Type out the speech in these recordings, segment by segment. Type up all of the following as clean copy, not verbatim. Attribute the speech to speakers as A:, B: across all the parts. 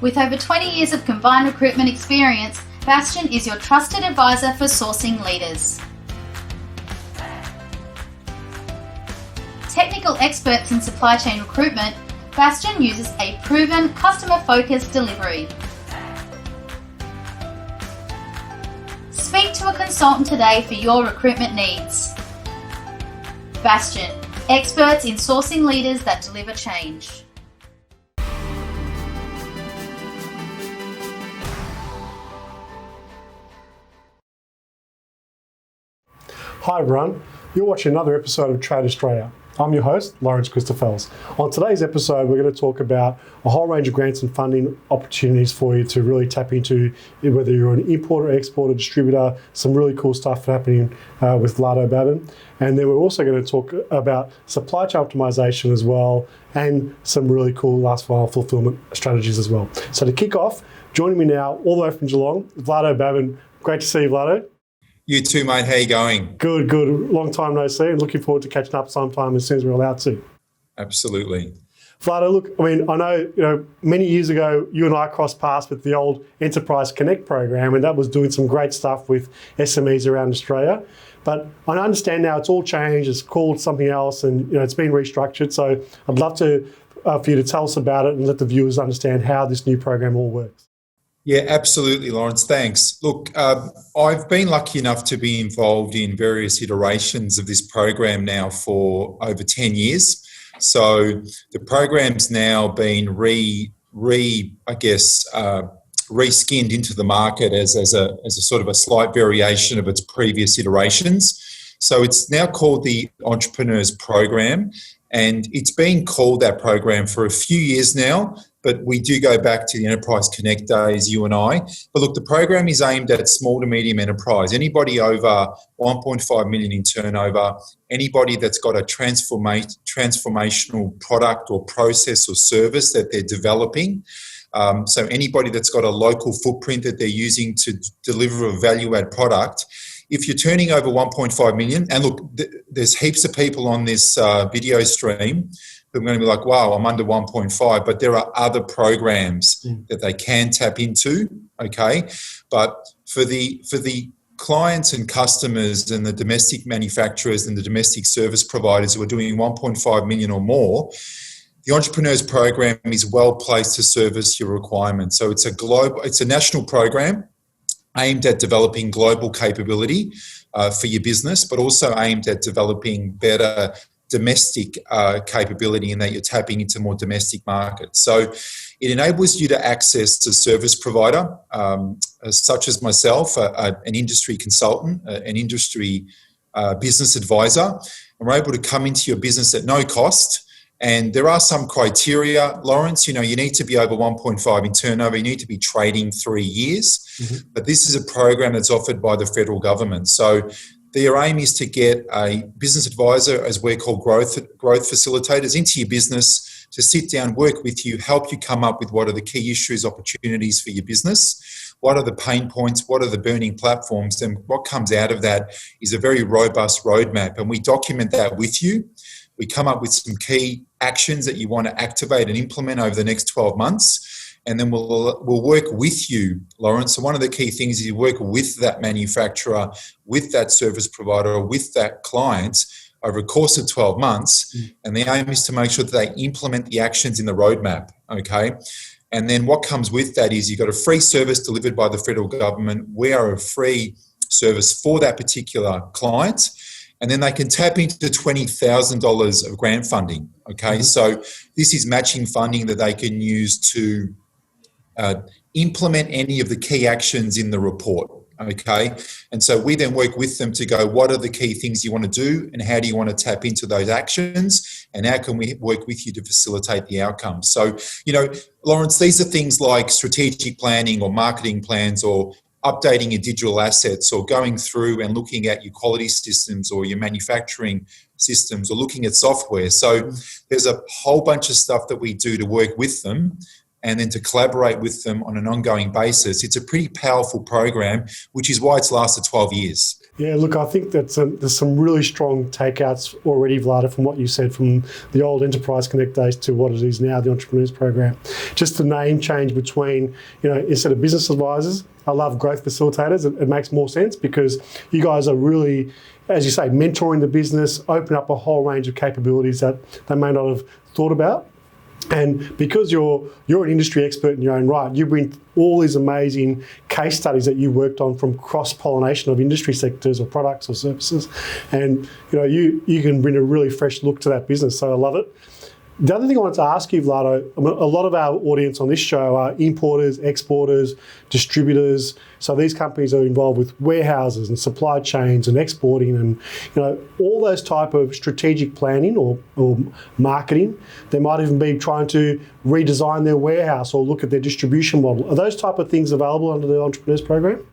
A: With over 20 years of combined recruitment experience, Bastion is your trusted advisor for sourcing leaders. Technical experts in supply chain recruitment, Bastion uses a proven customer-focused delivery. Speak to a consultant today for your recruitment needs. Bastion, experts in sourcing leaders that deliver change.
B: Hi everyone, you're watching another episode of Trade Australia. I'm your host, Lawrence Christoffelsz. On today's episode, we're going to talk about a whole range of grants and funding opportunities for you to really tap into, whether you're an importer, exporter, distributor, some really cool stuff happening with Vlado Baban. And then we're also going to talk about supply chain optimization as well, and some really cool last mile fulfillment strategies as well. So to kick off, joining me now all the way from Geelong, Vlado Baban. Great to see you, Vlado.
C: You too, mate. How you going?
B: Good. Long time no see. Looking forward to catching up sometime as soon as we're allowed to.
C: Absolutely.
B: Vlado, look, I know, many years ago, you and I crossed paths with the old Enterprise Connect program, and that was doing some great stuff with SMEs around Australia. But I understand now it's all changed. It's called something else, and it's been restructured. So I'd love to for you to tell us about it and let the viewers understand how this new program all works.
C: Yeah, absolutely, Lawrence. Thanks. Look, I've been lucky enough to be involved in various iterations of this program now for over 10 years. So the program's now been reskinned into the market as a sort of a slight variation of its previous iterations. So it's now called the Entrepreneurs Program, and it's been called that program for a few years now. But we do go back to the Enterprise Connect days, you and I. But look, the program is aimed at small to medium enterprise. Anybody over 1.5 million in turnover, anybody that's got a transformational product or process or service that they're developing. So anybody that's got a local footprint that they're using to deliver a value-add product. If you're turning over 1.5 million, and look, there's heaps of people on this video stream who are going to be like, wow, I'm under 1.5, but there are other programs that they can tap into, okay? But for the clients and customers and the domestic manufacturers and the domestic service providers who are doing 1.5 million or more, the Entrepreneurs Program is well placed to service your requirements. So it's a national program aimed at developing global capability for your business, but also aimed at developing better domestic capability in that you're tapping into more domestic markets. So it enables you to access a service provider such as myself, an industry consultant, an industry business advisor, and we're able to come into your business at no cost. And there are some criteria, Lawrence. You need to be over 1.5 in turnover. You need to be trading 3 years. Mm-hmm. But this is a program that's offered by the federal government. So their aim is to get a business advisor, as we're called growth facilitators, into your business to sit down, work with you, help you come up with what are the key issues, opportunities for your business, what are the pain points, what are the burning platforms, and what comes out of that is a very robust roadmap. And we document that with you. We come up with some key actions that you want to activate and implement over the next 12 months. And then we'll work with you, Lawrence. So one of the key things is you work with that manufacturer, with that service provider, with that client over a course of 12 months. And the aim is to make sure that they implement the actions in the roadmap, okay? And then what comes with that is you've got a free service delivered by the federal government. We are a free service for that particular client. And then they can tap into $20,000 of grant funding, okay? Mm-hmm. So this is matching funding that they can use to implement any of the key actions in the report, okay? And so we then work with them to go, what are the key things you want to do and how do you want to tap into those actions and how can we work with you to facilitate the outcomes? So, Lawrence, these are things like strategic planning or marketing plans or updating your digital assets or going through and looking at your quality systems or your manufacturing systems or looking at software. So there's a whole bunch of stuff that we do to work with them and then to collaborate with them on an ongoing basis. It's a pretty powerful program, which is why it's lasted 12 years.
B: Yeah, look, I think that there's some really strong takeouts already, Vlado, from what you said, from the old Enterprise Connect days to what it is now, the Entrepreneurs Program. Just the name change between, instead of business advisors, I love growth facilitators. It makes more sense because you guys are really, as you say, mentoring the business, open up a whole range of capabilities that they may not have thought about. And because you're an industry expert in your own right, you bring all these amazing case studies that you worked on from cross-pollination of industry sectors or products or services. And you can bring a really fresh look to that business. So I love it. The other thing I wanted to ask you, Vlado, a lot of our audience on this show are importers, exporters, distributors. So these companies are involved with warehouses and supply chains and exporting and all those type of strategic planning or marketing. They might even be trying to redesign their warehouse or look at their distribution model. Are those type of things available under the Entrepreneurs Program?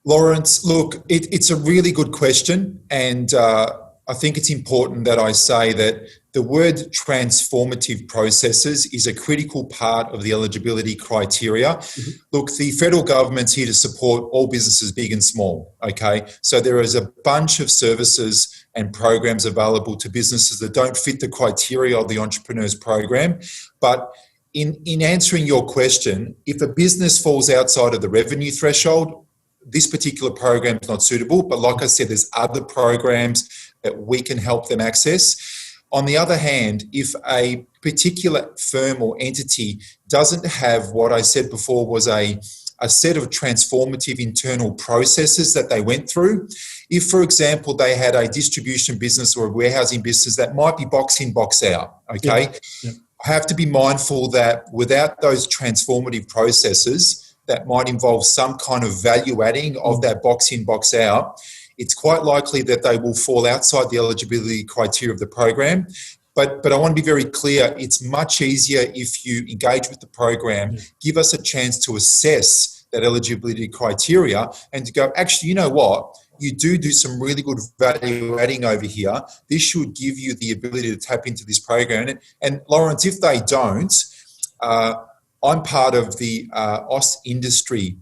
C: Lawrence, look, it's a really good question, and I think it's important that I say that the word transformative processes is a critical part of the eligibility criteria. Mm-hmm. Look, the federal government's here to support all businesses, big and small, okay? So there is a bunch of services and programs available to businesses that don't fit the criteria of the Entrepreneurs Program. But in answering your question, if a business falls outside of the revenue threshold, this particular program is not suitable. But like I said, there's other programs that we can help them access. On the other hand, if a particular firm or entity doesn't have what I said before was a set of transformative internal processes that they went through, if, for example, they had a distribution business or a warehousing business that might be box in, box out, okay? Yeah. I have to be mindful that without those transformative processes that might involve some kind of value adding of that box in, box out, it's quite likely that they will fall outside the eligibility criteria of the program. But I want to be very clear, it's much easier if you engage with the program, give us a chance to assess that eligibility criteria and to go, actually, you know what? You do some really good value adding over here. This should give you the ability to tap into this program. And Lawrence, if they don't, I'm part of the OS industry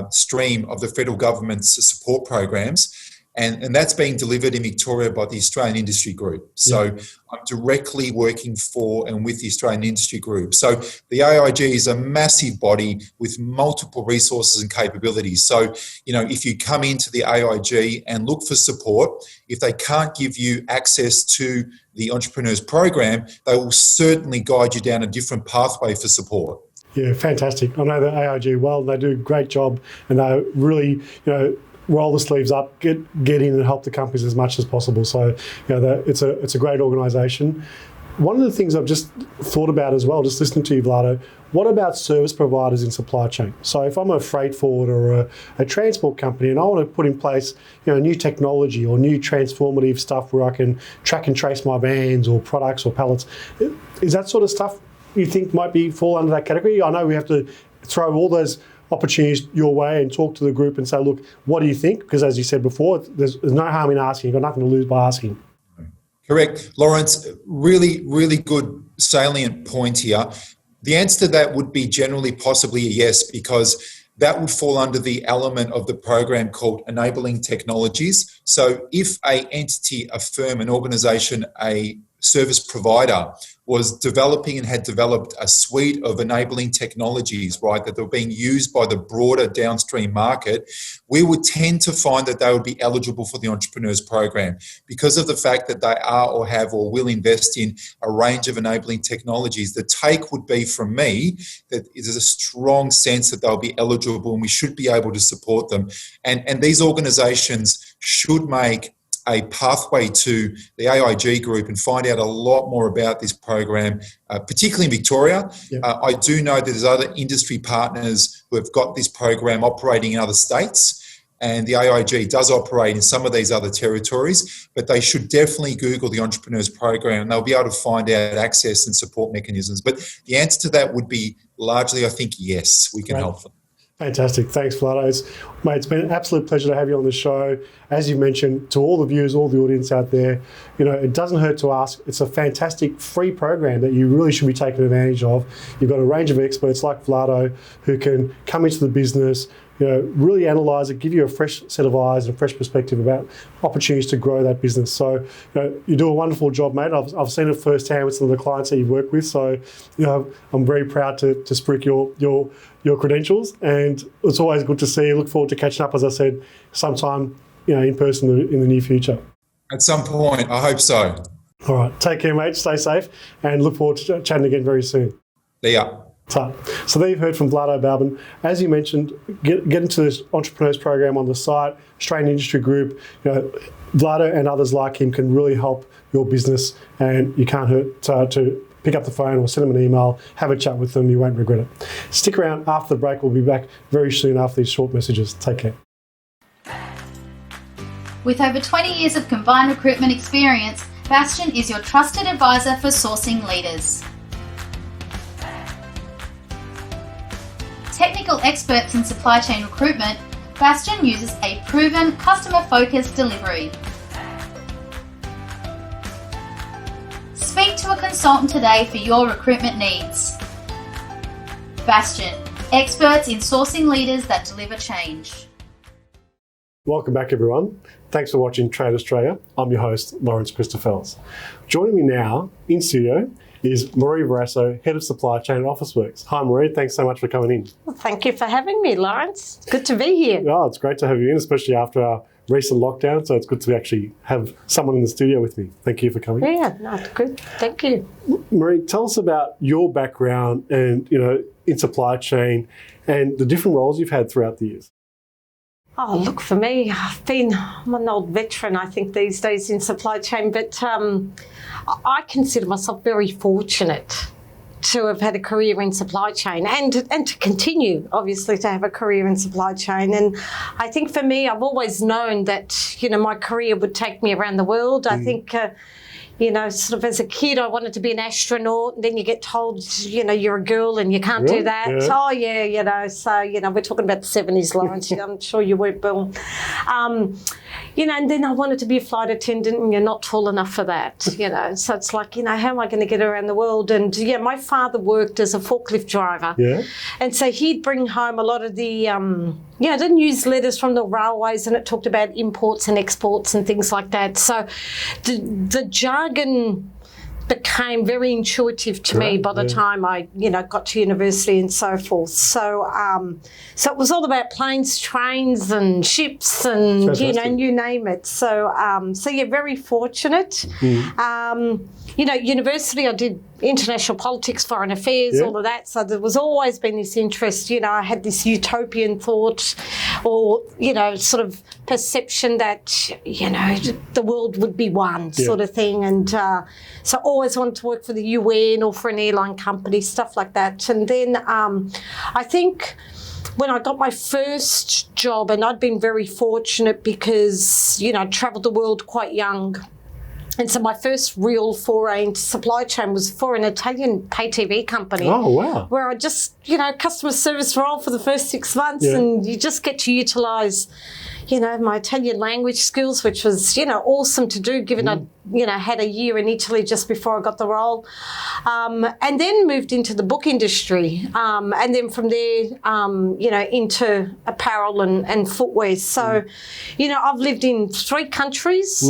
C: stream of the federal government's support programs. And that's being delivered in Victoria by the Australian Industry Group. So I'm directly working for and with the Australian Industry Group. So the AIG is a massive body with multiple resources and capabilities. So, if you come into the AIG and look for support, if they can't give you access to the Entrepreneurs Program, they will certainly guide you down a different pathway for support.
B: Yeah, fantastic. I know the AIG well. They do a great job and they really, roll the sleeves up, get in and help the companies as much as possible. So, it's a great organisation. One of the things I've just thought about as well, just listening to you, Vlado, what about service providers in supply chain? So if I'm a freight forwarder or a transport company and I want to put in place, new technology or new transformative stuff where I can track and trace my vans or products or pallets, is that sort of stuff you think might fall under that category? I know we have to throw all those opportunities your way and talk to the group and say, look, what do you think? Because as you said before, there's no harm in asking. You've got nothing to lose by asking.
C: Correct. Lawrence, really, really good salient point here. The answer to that would be generally possibly a yes, because that would fall under the element of the program called enabling technologies. So if an entity, a firm, an organisation, a service provider was developing and had developed a suite of enabling technologies, right, that were being used by the broader downstream market, we would tend to find that they would be eligible for the Entrepreneurs Program because of the fact that they are or have or will invest in a range of enabling technologies. The take would be from me that there's a strong sense that they'll be eligible and we should be able to support them. And these organisations should make a pathway to the AIG group and find out a lot more about this program, particularly in Victoria. Yep. I do know that there's other industry partners who have got this program operating in other states, and the AIG does operate in some of these other territories, but they should definitely Google the Entrepreneurs Program and they'll be able to find out access and support mechanisms. But the answer to that would be largely, I think, yes, we can help them.
B: Fantastic. Thanks, Vlado. Mate, it's been an absolute pleasure to have you on the show. As you mentioned, to all the viewers, all the audience out there, it doesn't hurt to ask. It's a fantastic free program that you really should be taking advantage of. You've got a range of experts like Vlado who can come into the business, really analyse it, give you a fresh set of eyes and a fresh perspective about opportunities to grow that business. So you do a wonderful job, mate. I've seen it firsthand with some of the clients that you work with. So I'm very proud to spruik your credentials, and it's always good to see you. Look forward to catching up, as I said, sometime in person in the near future.
C: At some point, I hope so.
B: All right, take care, mate. Stay safe, and look forward to chatting again very soon.
C: See ya.
B: So there you've heard from Vlado Baban. As you mentioned, get into this entrepreneurs program on the site, Australian Industry Group. Vlado and others like him can really help your business, and you can't hurt to pick up the phone or send them an email, have a chat with them. You won't regret it. Stick around after the break. We'll be back very soon after these short messages. Take care.
A: With over 20 years of combined recruitment experience, Bastion is your trusted advisor for sourcing leaders. Technical experts in supply chain recruitment, Bastion uses a proven customer-focused delivery. Speak to a consultant today for your recruitment needs. Bastion, experts in sourcing leaders that deliver change.
B: Welcome back, everyone. Thanks for watching Trade Australia. I'm your host, Lawrence Christoffelsz. Joining me now in studio is Marie Varrasso, Head of Supply Chain at Officeworks. Hi, Marie. Thanks so much for coming in.
D: Well, thank you for having me, Lawrence. Good to be here.
B: Oh, it's great to have you in, especially after our recent lockdown. So it's good to actually have someone in the studio with me. Thank you for coming.
D: Yeah, no, good. Thank you.
B: Marie, tell us about your background and, in supply chain and the different roles you've had throughout the years.
D: Oh, look, for me, I'm an old veteran, I think, these days in supply chain, but I consider myself very fortunate to have had a career in supply chain and to continue, obviously, to have a career in supply chain. And I think for me, I've always known that, my career would take me around the world. I think, sort of as a kid, I wanted to be an astronaut, and then you get told, you're a girl and you can't do that.
B: Yeah.
D: Oh, yeah, so, we're talking about the 70s, Lawrence. I'm sure you weren't born. And then I wanted to be a flight attendant, and you're not tall enough for that, So it's like, how am I going to get around the world? And, my father worked as a forklift driver. Yeah. And so he'd bring home a lot of the, the newsletters from the railways, and it talked about imports and exports and things like that. So the jargon became very intuitive to me by the time I, got to university and so forth. So so it was all about planes, trains and ships and,
B: Fantastic.
D: You name it. So, very fortunate. University, I did international politics, foreign affairs, all of that. So there was always been this interest, I had this utopian thought or, sort of perception that, the world would be one sort of thing. And so I always wanted to work for the UN or for an airline company, stuff like that. And then I think when I got my first job, and I'd been very fortunate because, I travelled the world quite young. And so my first real foray into supply chain was for an Italian pay TV company.
B: Oh, wow.
D: Where I just, customer service role for the first 6 months, and you just get to utilise, my Italian language skills, which was, awesome to do, given I, had a year in Italy just before I got the role. And then moved into the book industry. And then from there, into apparel and footwear. So, I've lived in 3 countries.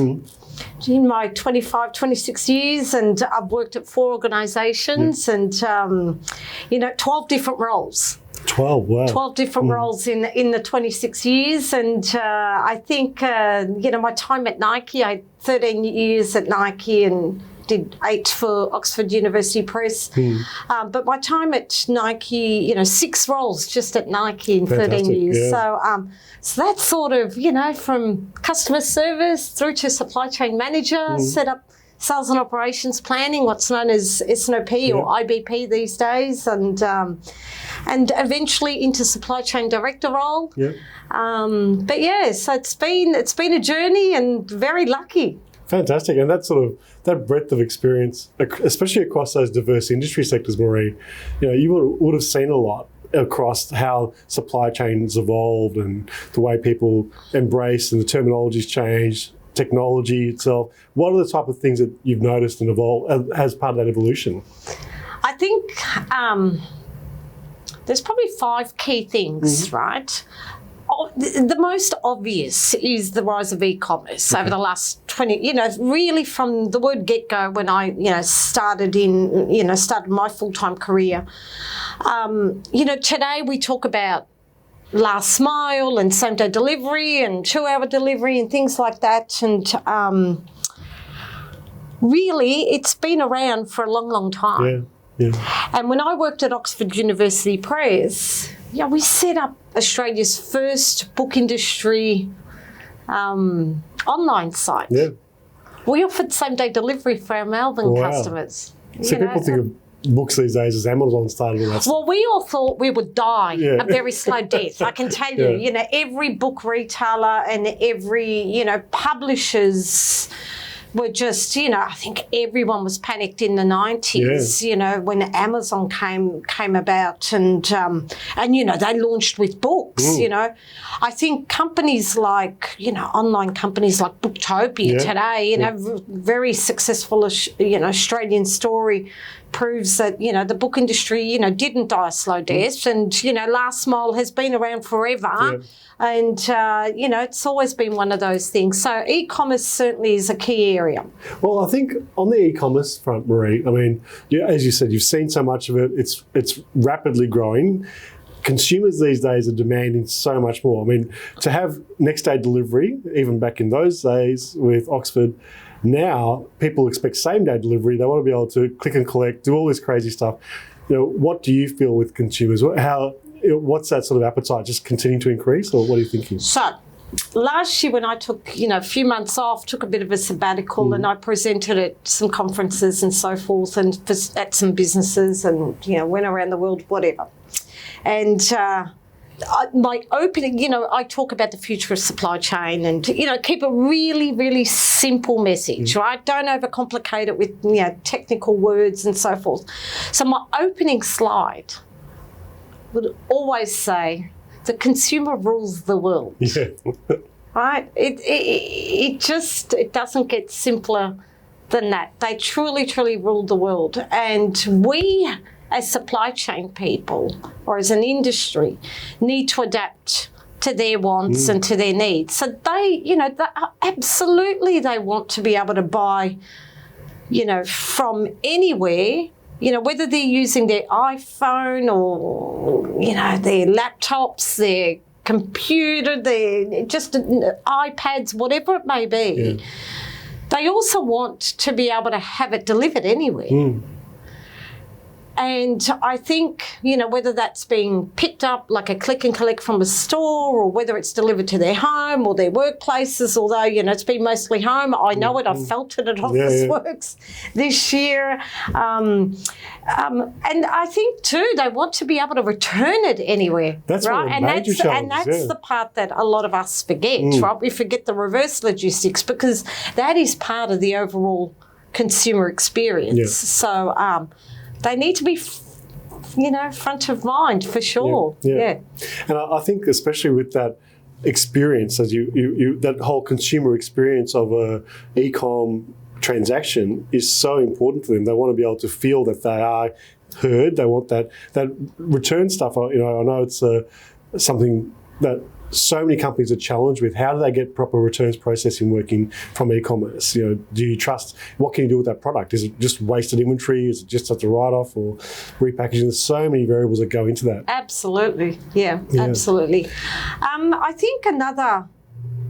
D: In my 25, 26 years, and I've worked at 4 organisations and, 12 different roles.
B: 12, wow.
D: 12 different roles in the 26 years. And I think, my time at Nike, I had 13 years at Nike and did 8 for Oxford University Press. But my time at Nike, 6 roles just at Nike in 13 years. Yeah. So that's sort of, from customer service through to supply chain manager, set up sales and operations planning, what's known as S02EP or IBP these days, and eventually into supply chain director role. Yeah. So it's been a journey and very lucky.
B: Fantastic. And that breadth of experience, especially across those diverse industry sectors, Marie, you would have seen a lot across how supply chains evolved and the way people embrace and the terminology's changed, technology itself. What are the type of things that you've noticed and evolved as part of that evolution?
D: I think there's probably 5 key things, right? The most obvious is the rise of e-commerce over the last 20, really from the word get-go when I, started my full-time career. Today we talk about last mile and same-day delivery and 2-hour delivery and things like that. And really, it's been around for a long, long time.
B: Yeah.
D: And when I worked at Oxford University Press, we set up Australia's first book industry online site.
B: Yeah.
D: We offered same-day delivery for our Melbourne customers.
B: So people think of books these days as Amazon style.
D: Well, we all thought we would die a very slow death. I can tell you, every book retailer and every, publishers were just, I think everyone was panicked in the 90s, when Amazon came about and they launched with books, I think companies like, online companies like Booktopia today, very successful, Australian story proves that, the book industry, didn't die a slow death and, last mile has been around forever. Yeah. And, it's always been one of those things. So e-commerce certainly is a key area.
B: Well, I think on the e-commerce front, Marie, I mean, as you said, you've seen so much of it. It's rapidly growing. Consumers these days are demanding so much more. I mean, to have next day delivery, even back in those days with Oxford, now people expect same day delivery. They want to be able to click and collect, do all this crazy stuff. What do you feel with consumers? What's that sort of appetite? Just continuing to increase, or what are you thinking?
D: So, last year when I took, a few months off, took a bit of a sabbatical and I presented at some conferences and so forth and at some businesses and, went around the world, whatever. And my opening, I talk about the future of supply chain and, keep a really, really simple message, right? Don't overcomplicate it with, technical words and so forth. So my opening slide would always say, the consumer rules the world.
B: Yeah.
D: Right? It doesn't get simpler than that. They truly, truly rule the world. And we, as supply chain people or as an industry, need to adapt to their wants and to their needs. So they absolutely they want to be able to buy, from anywhere, whether they're using their iPhone or, their laptops, their computer, their just iPads, whatever it may be. Yeah. They also want to be able to have it delivered anywhere. And I think, whether that's being picked up like a click and collect from a store or whether it's delivered to their home or their workplaces, although, it's been mostly home. I know it. I've felt it at Officeworks this year. And I think, too, they want to be able to return it anywhere.
B: That's right. And that's
D: the part that a lot of us forget, right? We forget the reverse logistics because that is part of the overall consumer experience. Yeah. So, they need to be, front of mind for sure. Yeah.
B: And I think especially with that experience, as you that whole consumer experience of a e-com transaction is so important to them. They want to be able to feel that they are heard. They want that return stuff. I know it's something that so many companies are challenged with. How do they get proper returns processing working from e-commerce? Do you trust, what can you do with that product? Is it just wasted inventory? Is it just at the write-off or repackaging? There's so many variables that go into that.
D: Absolutely. Yeah. Absolutely. I think another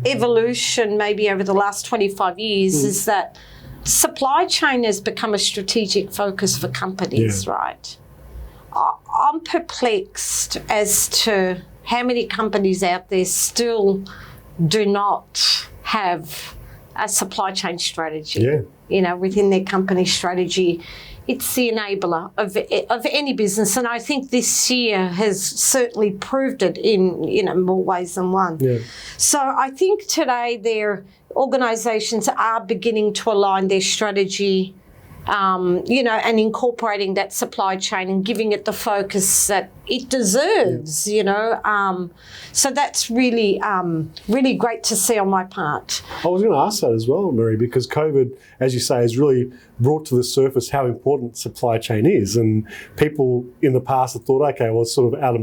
D: evolution maybe over the last 25 years is that supply chain has become a strategic focus for companies, right? I'm perplexed as to how many companies out there still do not have a supply chain strategy, within their company strategy. It's the enabler of any business. And I think this year has certainly proved it in, more ways than one. Yeah. So I think today their organisations are beginning to align their strategy and incorporating that supply chain and giving it the focus that it deserves, So that's really, really great to see on my part.
B: I was going to ask that as well, Marie, because COVID, as you say, has really brought to the surface how important supply chain is. And people in the past have thought, okay, well, it's sort of out of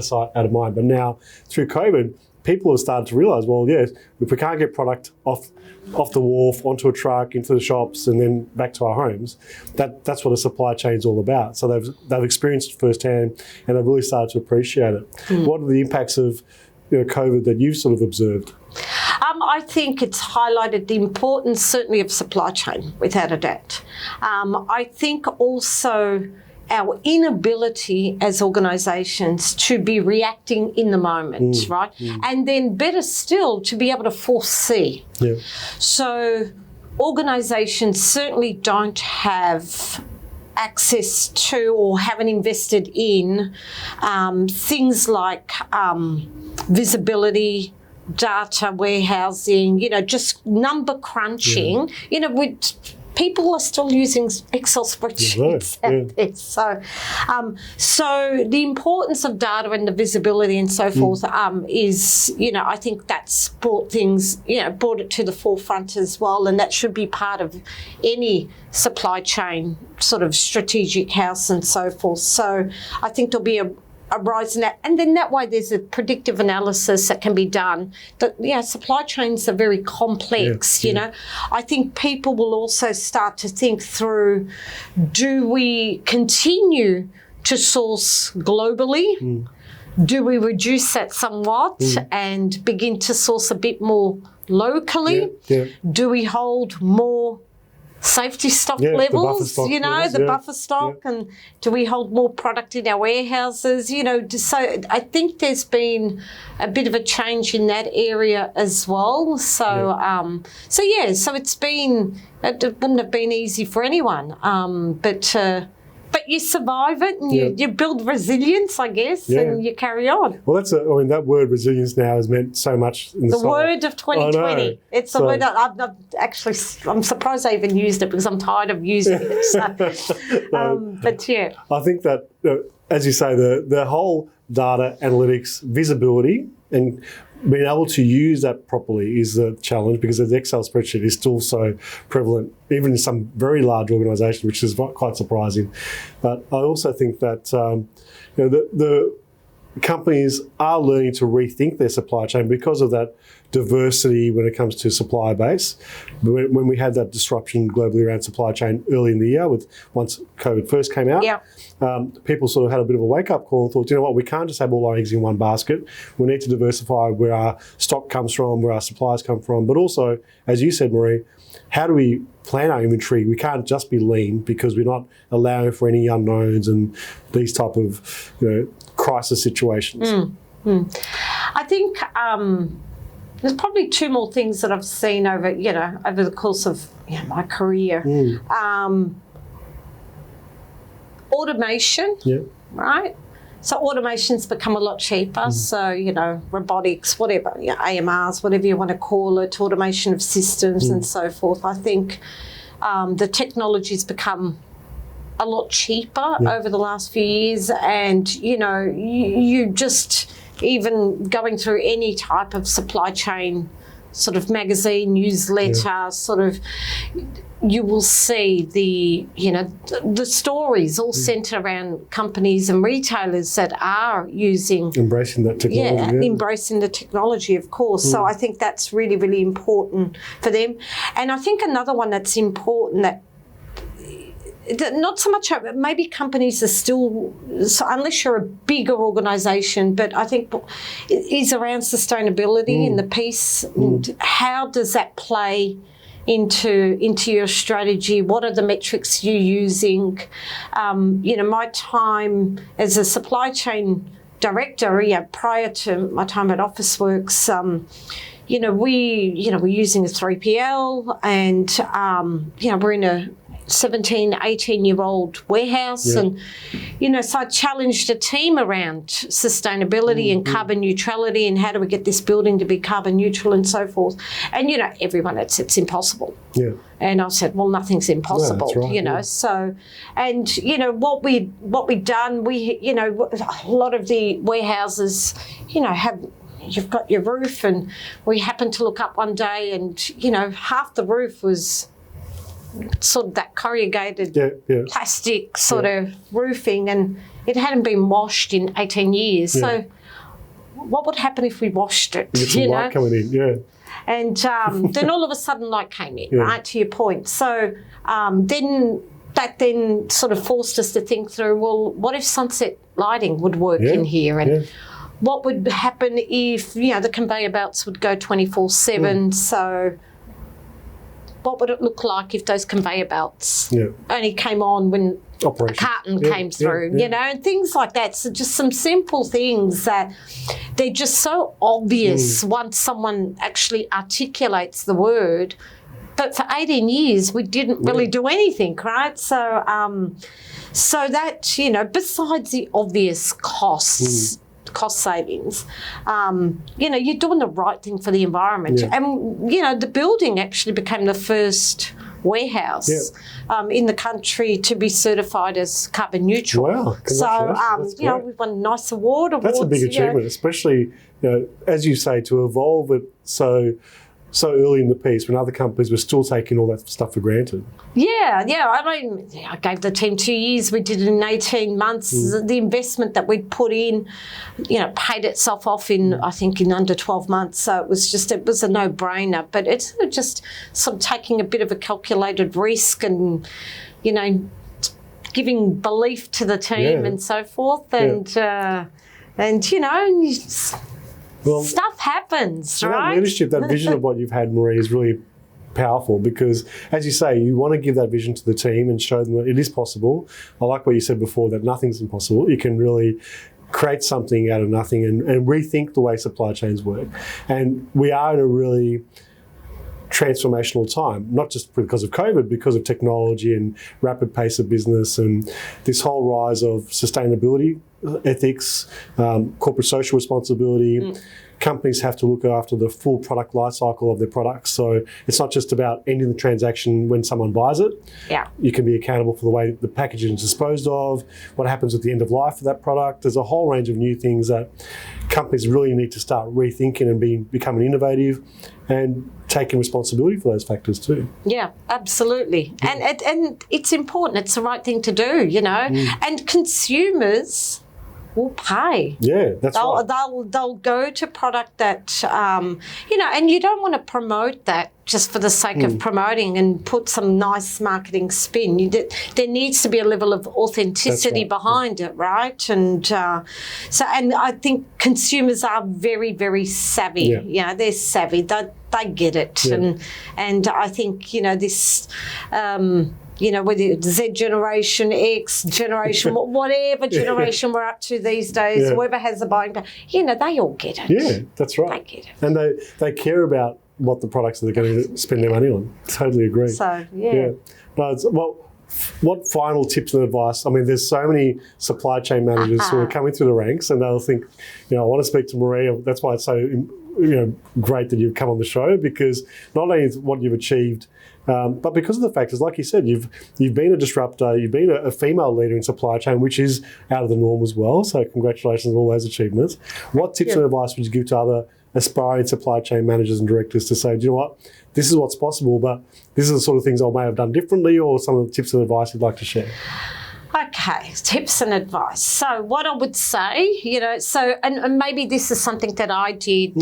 B: sight, out of mind. But now through COVID, people have started to realise, well, yes, if we can't get product off the wharf, onto a truck, into the shops, and then back to our homes, that's what a supply chain is all about. So they've experienced it firsthand, and they've really started to appreciate it. What are the impacts of COVID that you've sort of observed?
D: I think it's highlighted the importance, certainly, of supply chain, without a doubt. I think also our inability as organisations to be reacting in the moment, right? And then better still, to be able to foresee.
B: Yeah.
D: So organisations certainly don't have access to or haven't invested in things like visibility, data warehousing, just number crunching, people are still using Excel spreadsheets out there. So the importance of data and the visibility and so forth is, I think that's brought it to the forefront as well, and that should be part of any supply chain sort of strategic house and so forth. So I think there'll be a rise in that, and then that way there's a predictive analysis that can be done. That supply chains are very complex. I think people will also start to think through: do we continue to source globally? Do we reduce that somewhat and begin to source a bit more locally? Do we hold more safety stock levels, the buffer stock, and do we hold more product in our warehouses? So I think there's been a bit of a change in that area as well. So it's been, it wouldn't have been easy for anyone, but you survive it and you build resilience, I guess, and you carry on.
B: Well, that word resilience now has meant so much. In the
D: word of 2020. It's the word that I'm surprised I even used it because I'm tired of using it. So, but yeah.
B: I think that, as you say, the whole data analytics visibility and being able to use that properly is the challenge, because the Excel spreadsheet is still so prevalent, even in some very large organisations, which is quite surprising. But I also think that the companies are learning to rethink their supply chain because of that diversity when it comes to supplier base. When we had that disruption globally around supply chain early in the year, once COVID first came out, people sort of had a bit of a wake-up call and thought, you know what, we can't just have all our eggs in one basket. We need to diversify where our stock comes from, where our suppliers come from, but also, as you said, Marie, how do we plan our inventory? We can't just be lean, because we're not allowing for any unknowns and these type of crisis situations.
D: I think there's probably two more things that I've seen over the course of my career. Automation, right? So automation's become a lot cheaper. So, robotics, whatever, AMRs, whatever you want to call it, automation of systems and so forth. I think the technology's become a lot cheaper over the last few years, and, you just, even going through any type of supply chain sort of magazine, newsletter, sort of, you will see the stories all centred around companies and retailers that are embracing that technology. Embracing the technology, of course. So I think that's really, really important for them. And I think another one that's important that not so much, maybe companies are still, unless you're a bigger organisation, but I think is around sustainability in the piece. And how does that play into your strategy? What are the metrics you're using? My time as a supply chain director, prior to my time at Officeworks, we're using a 3PL, and we're in 17, 18-year-old warehouse. And, so I challenged a team around sustainability and carbon neutrality and how do we get this building to be carbon neutral and so forth. And, everyone had said it's impossible.
B: Yeah.
D: And I said, well, nothing's impossible,
B: that's right,
D: So, and, what we've done, a lot of the warehouses, you've got your roof, and we happened to look up one day and, half the roof was sort of that corrugated plastic sort of roofing, and it hadn't been washed in 18 years. So what would happen if we washed it?
B: Get some light coming in,
D: And then all of a sudden light came in, right, to your point. So then sort of forced us to think through, well, what if sunset lighting would work in here? And what would happen if, the conveyor belts would go 24/7? So what would it look like if those conveyor belts only came on when a carton came through, and things like that. So just some simple things that they're just so obvious once someone actually articulates the word. But for 18 years, we didn't really do anything, right? So, so that, besides the obvious cost savings, you're doing the right thing for the environment. And, the building actually became the first warehouse in the country to be certified as carbon neutral.
B: Wow,
D: so, we won a nice award.
B: That's a big achievement, especially, as you say, to evolve it so early in the piece when other companies were still taking all that stuff for granted. I gave the team 2 years. We did it in 18 months. The investment that we'd put in, paid itself off in under 12 months. So it was a no-brainer. But it's just sort of taking a bit of a calculated risk and, giving belief to the team and so forth. And, well, stuff happens, right? That leadership, that vision of what you've had, Marie, is really powerful because, as you say, you want to give that vision to the team and show them that it is possible. I like what you said before, that nothing's impossible. You can really create something out of nothing and rethink the way supply chains work. And we are in a really transformational time, not just because of COVID, because of technology and rapid pace of business and this whole rise of sustainability, ethics, corporate social responsibility. Companies have to look after the full product life cycle of their products. So it's not just about ending the transaction when someone buys it. You can be accountable for the way the packaging is disposed of, what happens at the end of life for that product. There's a whole range of new things that companies really need to start rethinking and becoming innovative and taking responsibility for those factors too.
D: Yeah, absolutely. And it's important. It's the right thing to do, And consumers will pay.
B: Yeah, that's right.
D: They'll go to product that, and you don't want to promote that just for the sake of promoting and put some nice marketing spin. There needs to be a level of authenticity behind it, right? And and I think consumers are very, very savvy. They're savvy. They get it. And I think, this... whether it's Z generation, X generation, whatever generation we're up to these days, whoever has the buying power, they all get it.
B: Yeah, that's right.
D: They get it.
B: And they care about what the products that they're going to spend their money on. Totally agree.
D: So,
B: what final tips and advice? I mean, there's so many supply chain managers who are coming through the ranks and they'll think, I want to speak to Marie. That's why it's so great that you've come on the show, because not only is what you've achieved, but because of the factors, like you said, you've been a disruptor, you've been a female leader in supply chain, which is out of the norm as well. So congratulations on all those achievements. What tips and advice would you give to other aspiring supply chain managers and directors to say, do you know what, this is what's possible, but this is the sort of things I may have done differently, or some of the tips and advice you'd like to share?
D: Okay, tips and advice. So what I would say, and maybe this is something that I did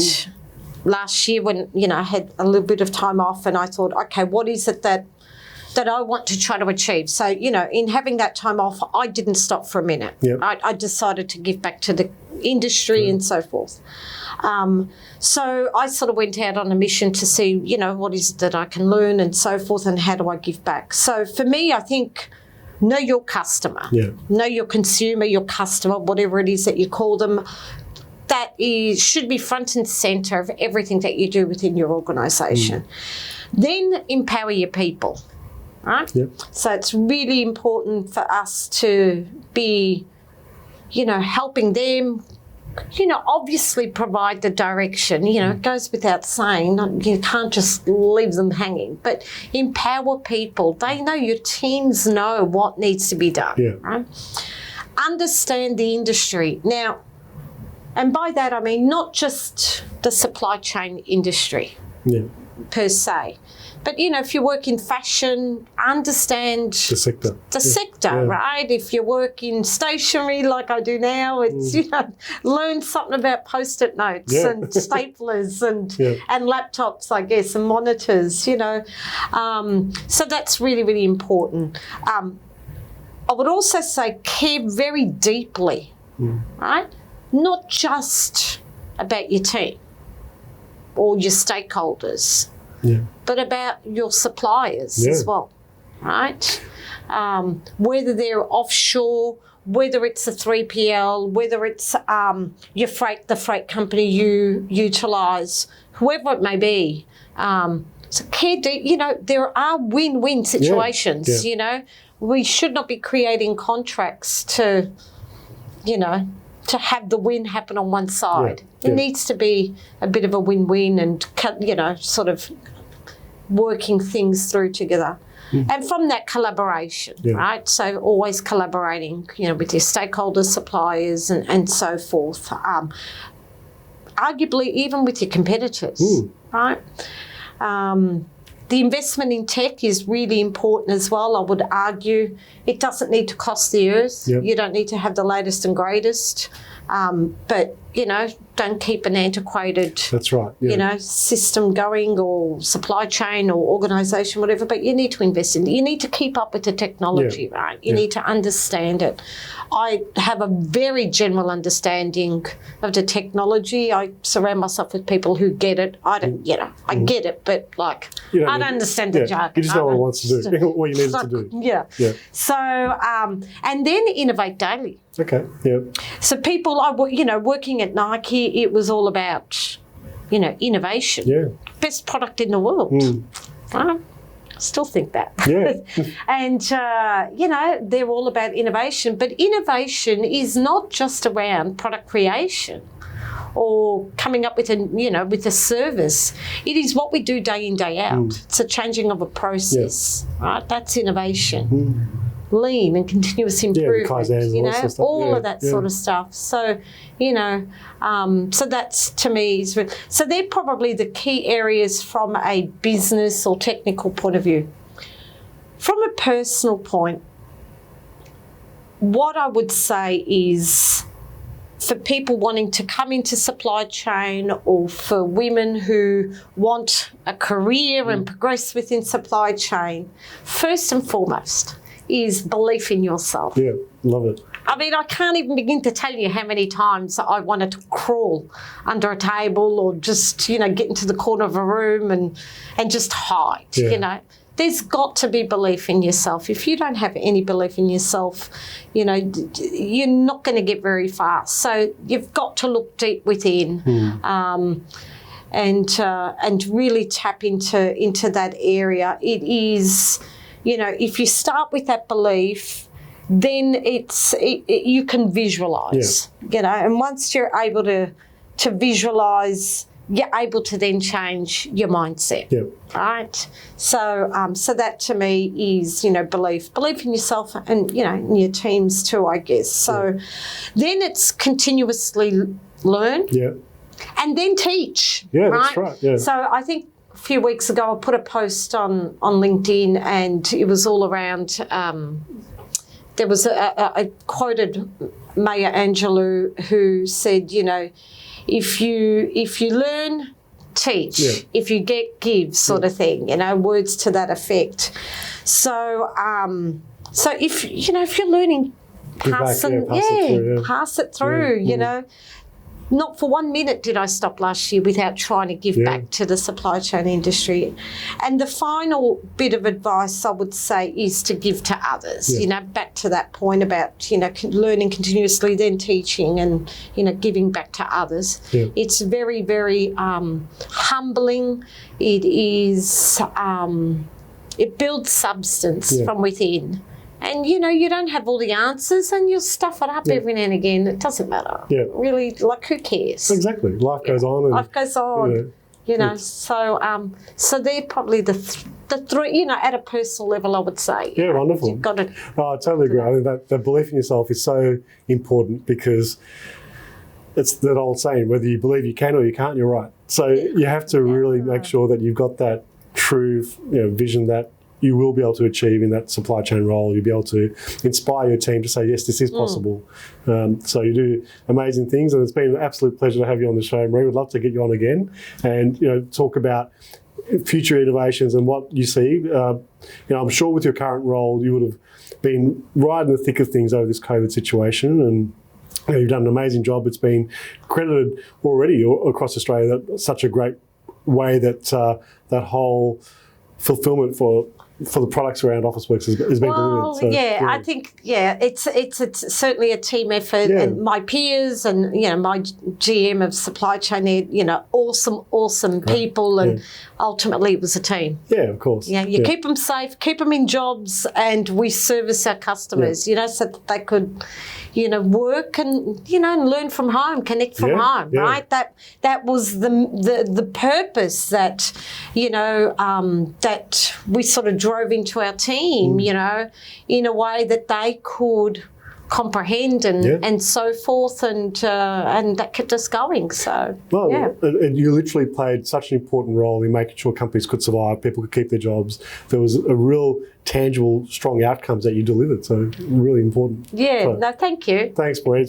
D: last year when, I had a little bit of time off and I thought, okay, what is it that I want to try to achieve? So, in having that time off, I didn't stop for a minute. I decided to give back to the industry and so forth. So I sort of went out on a mission to see, what is it that I can learn and so forth, and how do I give back? So for me, I think, know your customer, know your consumer, your customer, whatever it is that you call them. That should be front and centre of everything that you do within your organisation. Then empower your people. right?
B: Yep.
D: So it's really important for us to be, helping them, obviously provide the direction. It goes without saying, you can't just leave them hanging, but empower people. They know, your teams know what needs to be done, right? Understand the industry. Now, and by that I mean not just the supply chain industry per se, but if you work in fashion, understand the sector, right? If you work in stationery like I do now, it's learn something about post-it notes and staplers and laptops, I guess, and monitors. So that's really, really important. I would also say care very deeply, right? Not just about your team or your stakeholders, but about your suppliers as well, right? Whether they're offshore, whether it's a 3PL, whether it's the freight company you utilise, whoever it may be. So care deep, there are win-win situations, We should not be creating contracts to have the win happen on one side. It needs to be a bit of a win-win and, sort of working things through together. And from that collaboration, right? So always collaborating, with your stakeholders, suppliers and so forth. Arguably even with your competitors, right? The investment in tech is really important as well. I would argue it doesn't need to cost the earth. You don't need to have the latest and greatest. But, don't keep an antiquated system going, or supply chain or organisation, whatever, but you need to invest in it. You need to keep up with the technology, right? You need to understand it. I have a very general understanding of the technology. I surround myself with people who get it. I don't, I get it, but I don't understand the jargon.
B: You just know what it wants to do, what you need it to do.
D: So, and then innovate daily.
B: Okay,
D: So people, working at Nike, it was all about, innovation. Best product in the world. I still think that. And, they're all about innovation. But innovation is not just around product creation or coming up with a service. It is what we do day in, day out. It's a changing of a process, right? That's innovation. Lean and continuous improvement, all of that sort of stuff. So, so that's, to me, so they're probably the key areas from a business or technical point of view. From a personal point, what I would say is, for people wanting to come into supply chain, or for women who want a career and progress within supply chain, first and foremost is belief in yourself.
B: Love it.
D: I mean, I can't even begin to tell you how many times I wanted to crawl under a table or just, get into the corner of a room and just hide, There's got to be belief in yourself. If you don't have any belief in yourself, you're not going to get very far. So you've got to look deep within and really tap into that area. It is... if you start with that belief, then you can visualise, and once you're able to visualise, you're able to then change your mindset, right? So, so that to me is, belief in yourself and, in your teams too, I guess. So then it's continuously learn and then teach, right?
B: That's right,
D: So I think, a few weeks ago, I put a post on LinkedIn, and it was all around. There was I quoted Maya Angelou, who said, if you learn, teach. If you get, give, sort of thing. Words to that effect. So, so if you're learning, pass it through. Not for 1 minute did I stop last year without trying to give back to the supply chain industry. And the final bit of advice I would say is to give to others, back to that point about, learning continuously, then teaching and, giving back to others. It's very, very humbling. It is it builds substance from within. And, you know, you don't have all the answers and you'll stuff it up every now and again. It doesn't matter. Yeah. Really, like, who cares?
B: Exactly. Life goes on. And,
D: life goes on. You know, so they're probably the three, you know, at a personal level, I would say.
B: Yeah, wonderful.
D: You've got to,
B: no, I totally agree. I think that belief in yourself is so important, because it's that old saying, whether you believe you can or you can't, you're right. So you have to really make sure that you've got that true, you know, vision that you will be able to achieve in that supply chain role. You'll be able to inspire your team to say, yes, this is possible. So you do amazing things, and it's been an absolute pleasure to have you on the show, Marie. We'd love to get you on again and, you know, talk about future innovations and what you see. You know, I'm sure with your current role, you would have been right in the thick of things over this COVID situation, and you know, you've done an amazing job. It's been credited already across Australia that such a great way that that whole fulfillment for the products around Officeworks has been delivered. So,
D: I think it's certainly a team effort, and my peers and, you know, my GM of supply chain, they're, you know, awesome people, and ultimately it was a team. Yeah,
B: of course.
D: Yeah, you keep them safe, keep them in jobs, and we service our customers, you know, so that they could, you know, work and, you know, and learn from home, connect from home, right? That was the purpose that, you know, that we sort of drove into our team, you know, in a way that they could comprehend and so forth, and that kept us going. So,
B: and you literally played such an important role in making sure companies could survive, people could keep their jobs. There was a real tangible, strong outcomes that you delivered. So really important.
D: Yeah, so, thank you.
B: Thanks, Marie.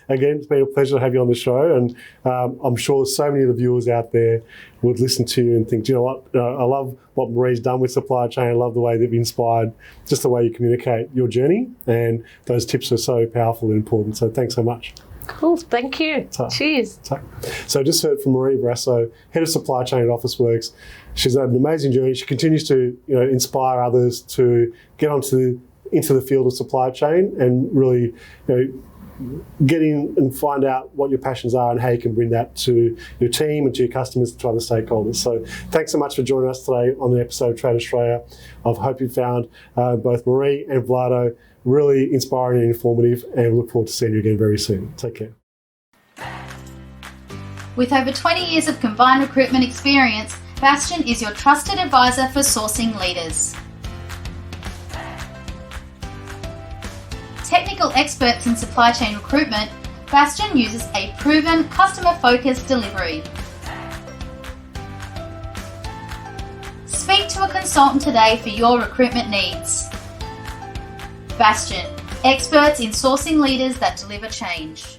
B: Again, it's been a pleasure to have you on the show, and I'm sure so many of the viewers out there would listen to you and think, you know what, I love what Marie's done with supply chain. I love the way they've inspired, just the way you communicate your journey, and those tips are so powerful and important. So thanks so much.
D: Cool, thank you. Cheers.
B: So just heard from Marie Varrasso, Head of Supply Chain at Officeworks. She's had an amazing journey. She continues to, you know, inspire others to get into the field of supply chain and really, you know, get in and find out what your passions are and how you can bring that to your team and to your customers and to other stakeholders. So thanks so much for joining us today on the episode of Trade Australia. I hope you found both Marie and Vlado really inspiring and informative, and we look forward to seeing you again very soon. Take care.
A: With over 20 years of combined recruitment experience, Bastion is your trusted advisor for sourcing leaders. Technical experts in supply chain recruitment, Bastion uses a proven, customer-focused delivery. Speak to a consultant today for your recruitment needs. Bastion, experts in sourcing leaders that deliver change.